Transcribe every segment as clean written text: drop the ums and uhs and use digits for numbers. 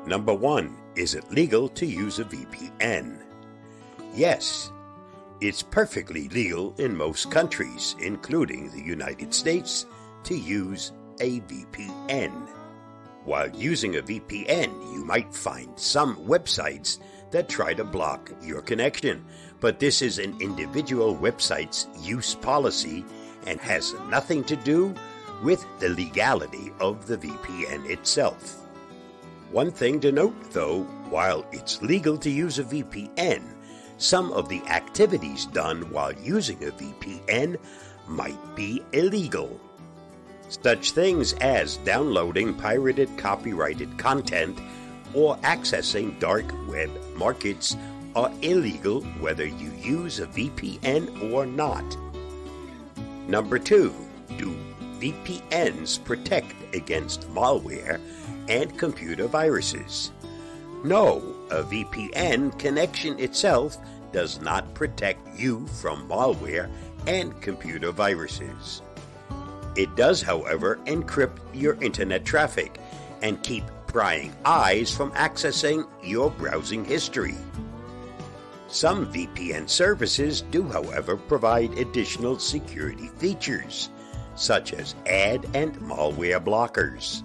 Number 1. Is it legal to use a VPN? Yes, it's perfectly legal in most countries, including the United States, to use a VPN. While using a VPN, you might find some websites that try to block your connection, but this is an individual website's use policy and has nothing to do with the legality of the VPN itself. One thing to note, though, while it's legal to use a VPN, some of the activities done while using a VPN might be illegal. Such things as downloading pirated copyrighted content or accessing dark web markets are illegal whether you use a VPN or not. Number 2. Do VPNs protect against malware and computer viruses? No, a VPN connection itself does not protect you from malware and computer viruses. It does, however, encrypt your internet traffic and keep prying eyes from accessing your browsing history. Some VPN services do, however, provide additional security features, such as ad and malware blockers.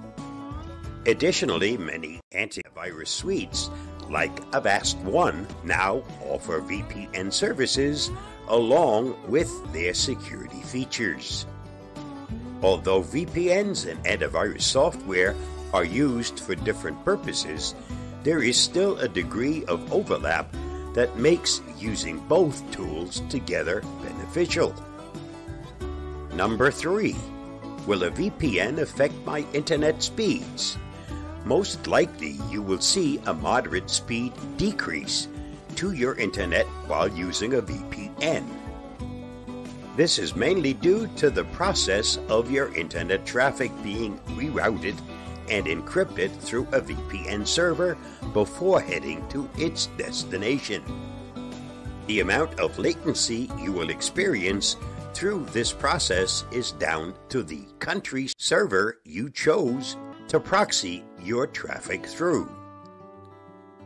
Additionally, many antivirus suites, like Avast One, now offer VPN services along with their security features. Although VPNs and antivirus software are used for different purposes, there is still a degree of overlap that makes using both tools together beneficial. Number 3. Will a VPN affect my internet speeds? Most likely you will see a moderate speed decrease to your internet while using a VPN. This is mainly due to the process of your internet traffic being rerouted and encrypted through a VPN server before heading to its destination. The amount of latency you will experience through this process is down to the country server you chose to proxy your traffic through.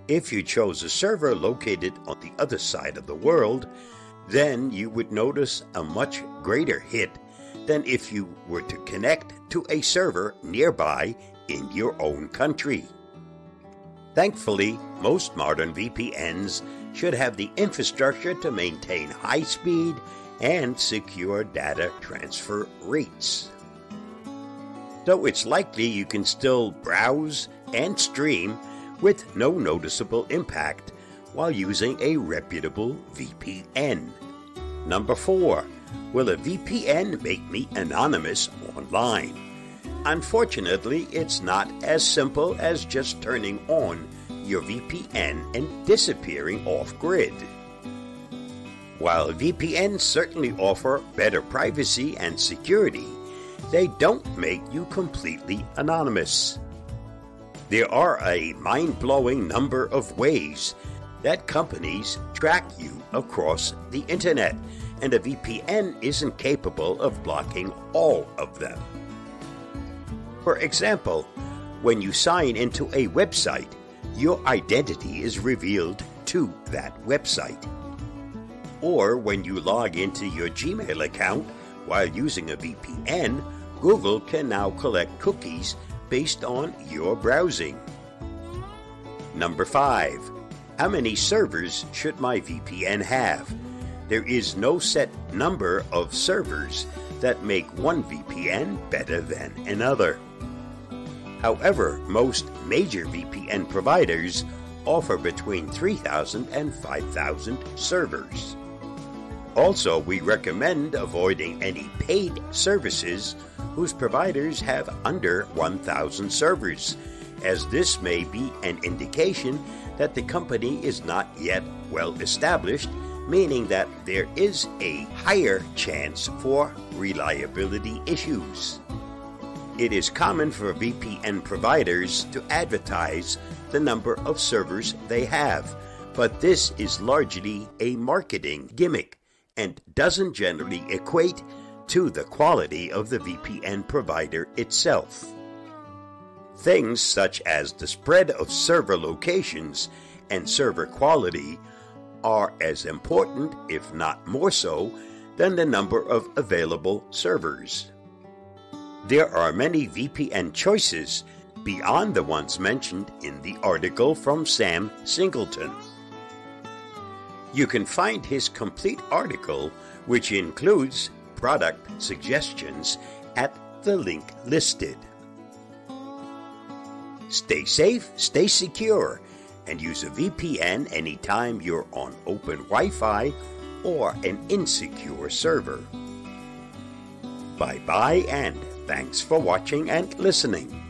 If you chose a server located on the other side of the world, then you would notice a much greater hit than if you were to connect to a server nearby in your own country. Thankfully, most modern VPNs should have the infrastructure to maintain high speed and secure data transfer rates. Though it's likely you can still browse and stream with no noticeable impact while using a reputable VPN. Number 4. Will a VPN make me anonymous online? Unfortunately, it's not as simple as just turning on your VPN and disappearing off-grid. While VPNs certainly offer better privacy and security, they don't make you completely anonymous. There are a mind-blowing number of ways that companies track you across the internet, and a VPN isn't capable of blocking all of them. For example, when you sign into a website, your identity is revealed to that website. Or when you log into your Gmail account while using a VPN, Google can now collect cookies based on your browsing. Number 5. How many servers should my VPN have? There is no set number of servers that make one VPN better than another. However, most major VPN providers offer between 3,000 and 5,000 servers. Also, we recommend avoiding any paid services whose providers have under 1,000 servers, as this may be an indication that the company is not yet well established, meaning that there is a higher chance for reliability issues. It is common for VPN providers to advertise the number of servers they have, but this is largely a marketing gimmick and doesn't generally equate to the quality of the VPN provider itself. Things such as the spread of server locations and server quality are as important, if not more so, than the number of available servers. There are many VPN choices beyond the ones mentioned in the article from Sam Singleton. You can find his complete article, which includes product suggestions, at the link listed. Stay safe, stay secure, and use a VPN anytime you're on open Wi-Fi or an insecure server. Bye-bye, and thanks for watching and listening.